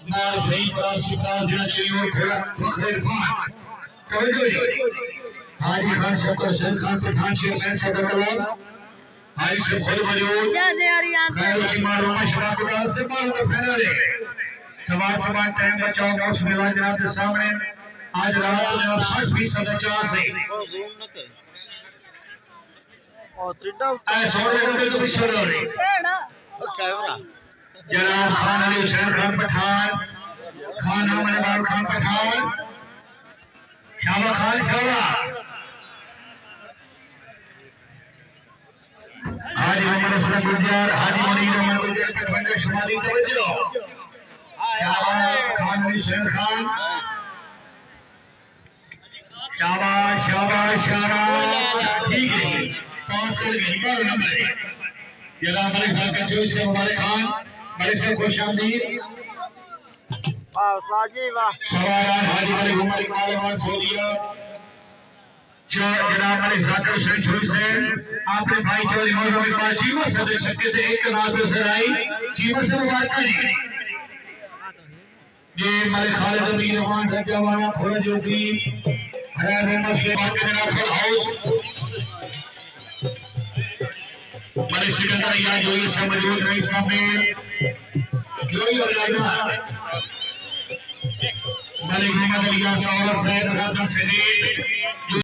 नार सही पर शिकायत देना चाहिए और थोड़ा फखर इरफान कभी हाजी खान शक्कर हुसैन खान पठान चेयरमैन सदर हाई से खोल मौजूद खैर सीमार शबाब का से मालूम फैला ले सवाल टाइम बचाओ मौसम विभाग जनाब के सामने आज रात में 60% चांस है तो पीछे रह रहे जनाब खान अली हुसैन खान पठान खान अहमद खान पठान शाबा खान शाबा हाजी मोहम्मद असलम गुजर हाजी मनीर अहमद गुजर के बंदे शुमारी तवज्जो शाबा खान अली हुसैन खान शाबाश शाबाश शाबाश ठीक है पांच कर गई 12 नंबर जनाब मलिक साहब का जोश से मुबारक खान मलिक साहब खुश आमदीद वाह साजी वाह सवारान हाजी मलिक उमर इकबाल अहमद सोनिया जो जनाब मलिक जाकिर हुसैन छोरी से आपके भाई जो इमाम इकबाल चीमा से देख सकते थे एक नाम पे सर आई चीमा से मुबारक करिए ये मलिक खालिद अमीर रहमान गज्जावाना फौज होगी हरा मोहम्मद सुलेमान के जनाब हाउस मलिक सिकंदर या जो इससे मौजूद रही सामने जोई और लागा मलिक मोहम्मद अली साहब साहब राजा सदीद